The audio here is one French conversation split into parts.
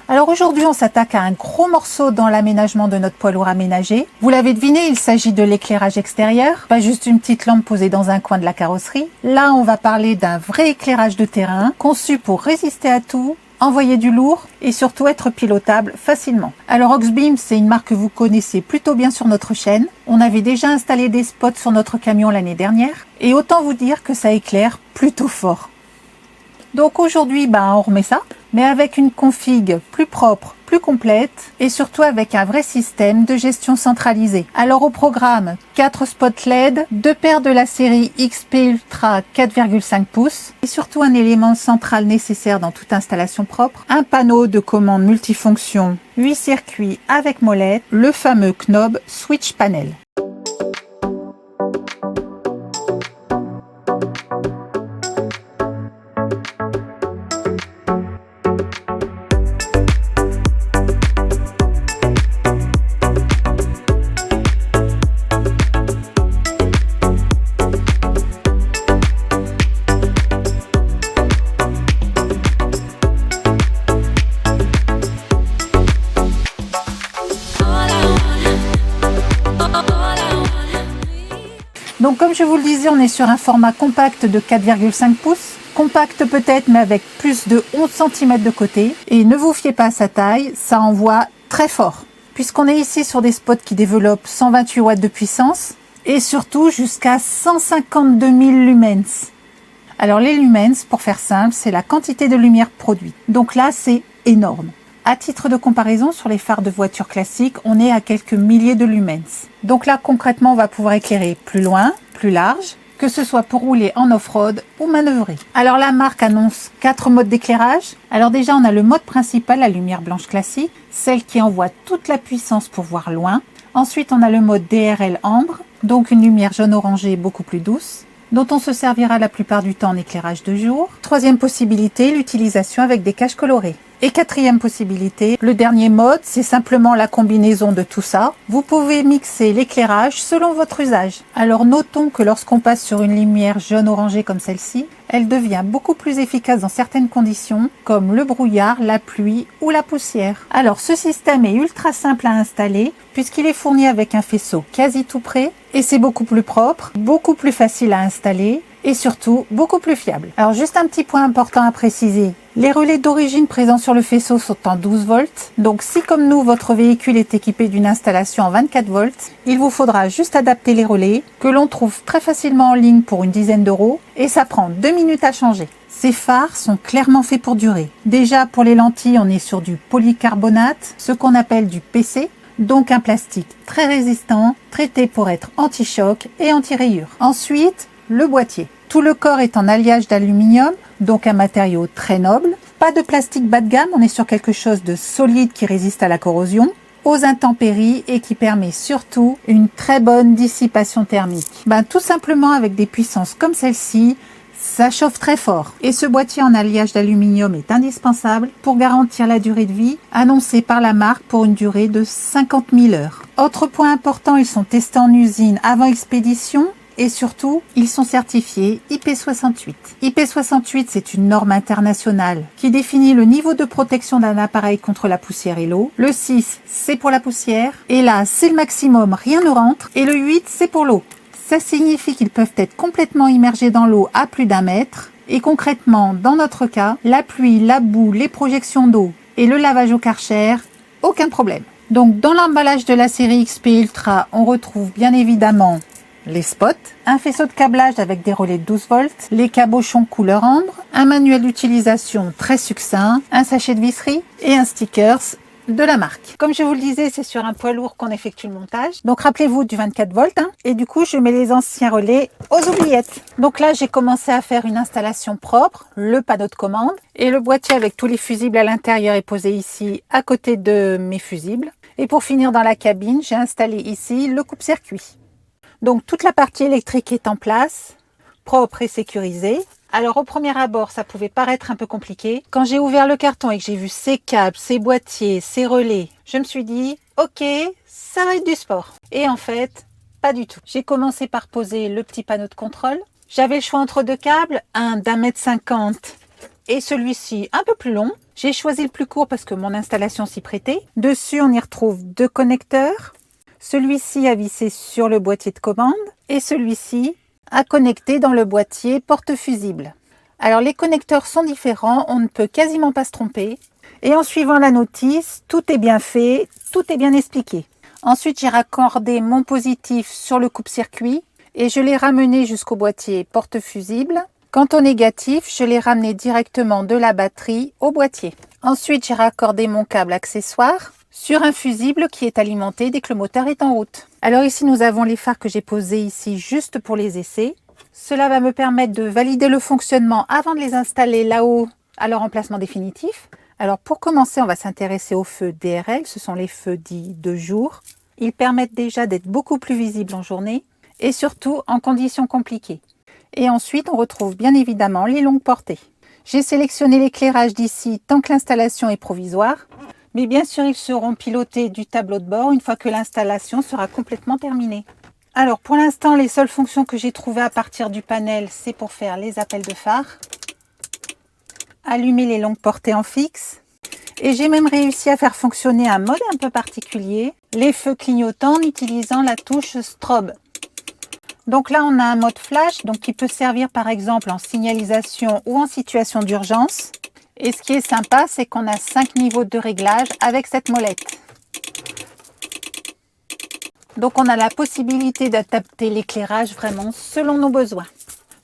Alors aujourd'hui, on s'attaque à un gros morceau dans l'aménagement de notre poids lourd aménagé. Vous l'avez deviné, il s'agit de l'éclairage extérieur, pas juste une petite lampe posée dans un coin de la carrosserie. Là, on va parler d'un vrai éclairage de terrain, conçu pour résister à tout, envoyer du lourd et surtout être pilotable facilement. Alors Oxbeam, c'est une marque que vous connaissez plutôt bien sur notre chaîne. On avait déjà installé des spots sur notre camion l'année dernière et autant vous dire que ça éclaire plutôt fort. Donc aujourd'hui, on remet ça, mais avec une config plus propre, plus complète et surtout avec un vrai système de gestion centralisée. Alors au programme, 4 spots LED, 2 paires de la série XP Ultra 4,5 pouces et surtout un élément central nécessaire dans toute installation propre, un panneau de commande multifonction 8 circuits avec molette, le fameux knob Switch Panel. Donc comme je vous le disais, on est sur un format compact de 4,5 pouces. Compact peut-être, mais avec plus de 11 cm de côté. Et ne vous fiez pas à sa taille, ça envoie très fort. Puisqu'on est ici sur des spots qui développent 128 watts de puissance et surtout jusqu'à 152 000 lumens. Alors les lumens, pour faire simple, c'est la quantité de lumière produite. Donc là, c'est énorme. À titre de comparaison, sur les phares de voitures classiques, on est à quelques milliers de lumens. Donc là, concrètement, on va pouvoir éclairer plus loin, plus large, que ce soit pour rouler en off-road ou manœuvrer. Alors la marque annonce 4 modes d'éclairage. Alors déjà, on a le mode principal, la lumière blanche classique, celle qui envoie toute la puissance pour voir loin. Ensuite, on a le mode DRL ambre, donc une lumière jaune-orangé beaucoup plus douce, dont on se servira la plupart du temps en éclairage de jour. Troisième possibilité, l'utilisation avec des caches colorées. Et quatrième possibilité, le dernier mode, c'est simplement la combinaison de tout ça. Vous pouvez mixer l'éclairage selon votre usage. Alors notons que lorsqu'on passe sur une lumière jaune-orangée comme celle-ci, elle devient beaucoup plus efficace dans certaines conditions, comme le brouillard, la pluie ou la poussière. Alors ce système est ultra simple à installer, puisqu'il est fourni avec un faisceau quasi tout prêt, et c'est beaucoup plus propre, beaucoup plus facile à installer, et surtout beaucoup plus fiable. Alors juste un petit point important à préciser, les relais d'origine présents sur le faisceau sont en 12 volts, donc si comme nous votre véhicule est équipé d'une installation en 24 volts, il vous faudra juste adapter les relais, que l'on trouve très facilement en ligne pour une dizaine d'euros, et ça prend 2 minutes à changer. Ces phares sont clairement faits pour durer. Déjà pour les lentilles, on est sur du polycarbonate, ce qu'on appelle du PC, donc un plastique très résistant, traité pour être anti-choc et anti-rayures. Ensuite, le boîtier. Tout le corps est en alliage d'aluminium, donc un matériau très noble. Pas de plastique bas de gamme, on est sur quelque chose de solide qui résiste à la corrosion, aux intempéries et qui permet surtout une très bonne dissipation thermique. Tout simplement avec des puissances comme celle-ci, ça chauffe très fort. Et ce boîtier en alliage d'aluminium est indispensable pour garantir la durée de vie annoncée par la marque pour une durée de 50 000 heures. Autre point important, ils sont testés en usine avant expédition. Et surtout, ils sont certifiés IP68. IP68, c'est une norme internationale qui définit le niveau de protection d'un appareil contre la poussière et l'eau. Le 6, c'est pour la poussière. Et là, c'est le maximum, rien ne rentre. Et le 8, c'est pour l'eau. Ça signifie qu'ils peuvent être complètement immergés dans l'eau à plus d'1 mètre. Et concrètement, dans notre cas, la pluie, la boue, les projections d'eau et le lavage au Karcher, aucun problème. Donc, dans l'emballage de la série XP Ultra, on retrouve bien évidemment les spots, un faisceau de câblage avec des relais de 12 volts, les cabochons couleur ambre, un manuel d'utilisation très succinct, un sachet de visserie et un stickers de la marque. Comme je vous le disais, c'est sur un poids lourd qu'on effectue le montage. Donc rappelez-vous du 24 volts. Et du coup, je mets les anciens relais aux oubliettes. Donc là, j'ai commencé à faire une installation propre, le panneau de commande et le boîtier avec tous les fusibles à l'intérieur est posé ici à côté de mes fusibles. Et pour finir dans la cabine, j'ai installé ici le coupe-circuit. Donc toute la partie électrique est en place, propre et sécurisée. Alors au premier abord, ça pouvait paraître un peu compliqué. Quand j'ai ouvert le carton et que j'ai vu ces câbles, ces boîtiers, ces relais, je me suis dit « Ok, ça va être du sport ». Et en fait, pas du tout. J'ai commencé par poser le petit panneau de contrôle. J'avais le choix entre deux câbles, un d'1,50 m et celui-ci un peu plus long. J'ai choisi le plus court parce que mon installation s'y prêtait. Dessus, on y retrouve 2 connecteurs. Celui-ci à visser sur le boîtier de commande et celui-ci à connecter dans le boîtier porte-fusible. Alors les connecteurs sont différents, on ne peut quasiment pas se tromper. Et en suivant la notice, tout est bien fait, tout est bien expliqué. Ensuite, j'ai raccordé mon positif sur le coupe-circuit et je l'ai ramené jusqu'au boîtier porte-fusible. Quant au négatif, je l'ai ramené directement de la batterie au boîtier. Ensuite, j'ai raccordé mon câble accessoire sur un fusible qui est alimenté dès que le moteur est en route. Alors ici, nous avons les phares que j'ai posés ici juste pour les essais. Cela va me permettre de valider le fonctionnement avant de les installer là-haut à leur emplacement définitif. Alors pour commencer, on va s'intéresser aux feux DRL, ce sont les feux dits de jour. Ils permettent déjà d'être beaucoup plus visibles en journée et surtout en conditions compliquées. Et ensuite, on retrouve bien évidemment les longues portées. J'ai sélectionné l'éclairage d'ici tant que l'installation est provisoire, mais bien sûr, ils seront pilotés du tableau de bord une fois que l'installation sera complètement terminée. Alors pour l'instant, les seules fonctions que j'ai trouvées à partir du panel, c'est pour faire les appels de phare, allumer les longues portées en fixe, et j'ai même réussi à faire fonctionner un mode un peu particulier, les feux clignotants en utilisant la touche strobe. Donc là, on a un mode flash, donc qui peut servir par exemple en signalisation ou en situation d'urgence. Et ce qui est sympa, c'est qu'on a 5 niveaux de réglage avec cette molette. Donc on a la possibilité d'adapter l'éclairage vraiment selon nos besoins.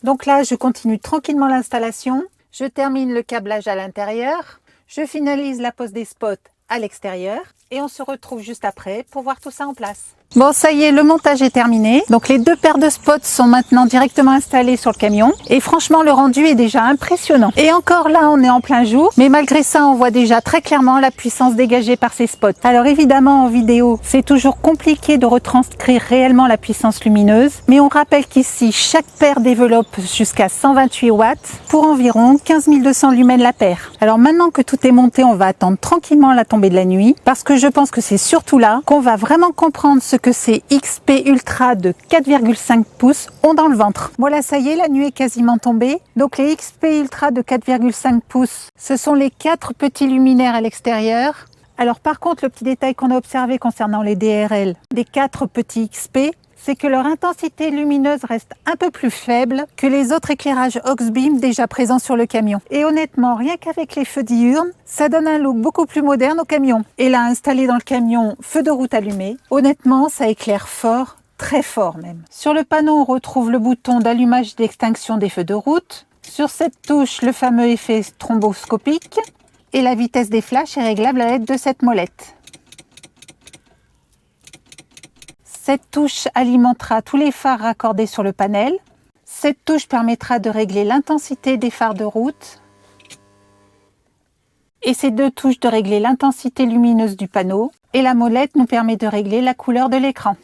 Donc là, je continue tranquillement l'installation. Je termine le câblage à l'intérieur. Je finalise la pose des spots à l'extérieur. Et on se retrouve juste après pour voir tout ça en place. Bon, ça y est, le montage est terminé. Donc les 2 paires de spots sont maintenant directement installées sur le camion. Et franchement, le rendu est déjà impressionnant. Et encore là, on est en plein jour. Mais malgré ça, on voit déjà très clairement la puissance dégagée par ces spots. Alors évidemment, en vidéo, c'est toujours compliqué de retranscrire réellement la puissance lumineuse. Mais on rappelle qu'ici, chaque paire développe jusqu'à 128 watts pour environ 15 200 lumens la paire. Alors maintenant que tout est monté, on va attendre tranquillement la tombée de la nuit. Parce que je pense que c'est surtout là qu'on va vraiment comprendre ce que ces XP Ultra de 4,5 pouces ont dans le ventre. Voilà, ça y est, la nuit est quasiment tombée. Donc les XP Ultra de 4,5 pouces, ce sont les 4 petits luminaires à l'extérieur. Alors par contre, le petit détail qu'on a observé concernant les DRL des 4 petits XP, c'est que leur intensité lumineuse reste un peu plus faible que les autres éclairages Auxbeam déjà présents sur le camion. Et honnêtement, rien qu'avec les feux diurnes, ça donne un look beaucoup plus moderne au camion. Et là, installé dans le camion, feu de route allumé, honnêtement, ça éclaire fort, très fort même. Sur le panneau, on retrouve le bouton d'allumage et d'extinction des feux de route. Sur cette touche, le fameux effet stromboscopique. Et la vitesse des flashs est réglable à l'aide de cette molette. Cette touche alimentera tous les phares raccordés sur le panel. Cette touche permettra de régler l'intensité des phares de route. Et ces 2 touches de régler l'intensité lumineuse du panneau. Et la molette nous permet de régler la couleur de l'écran.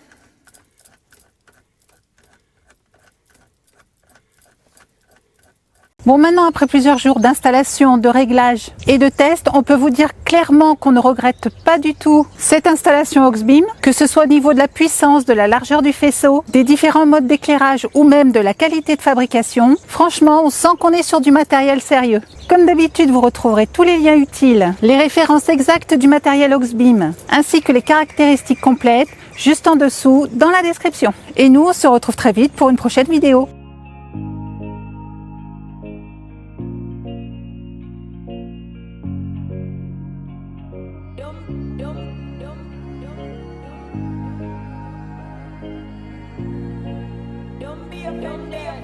Bon, maintenant, après plusieurs jours d'installation, de réglage et de test, on peut vous dire clairement qu'on ne regrette pas du tout cette installation Auxbeam, que ce soit au niveau de la puissance, de la largeur du faisceau, des différents modes d'éclairage ou même de la qualité de fabrication. Franchement, on sent qu'on est sur du matériel sérieux. Comme d'habitude, vous retrouverez tous les liens utiles, les références exactes du matériel Auxbeam, ainsi que les caractéristiques complètes, juste en dessous, dans la description. Et nous, on se retrouve très vite pour une prochaine vidéo. Don't be a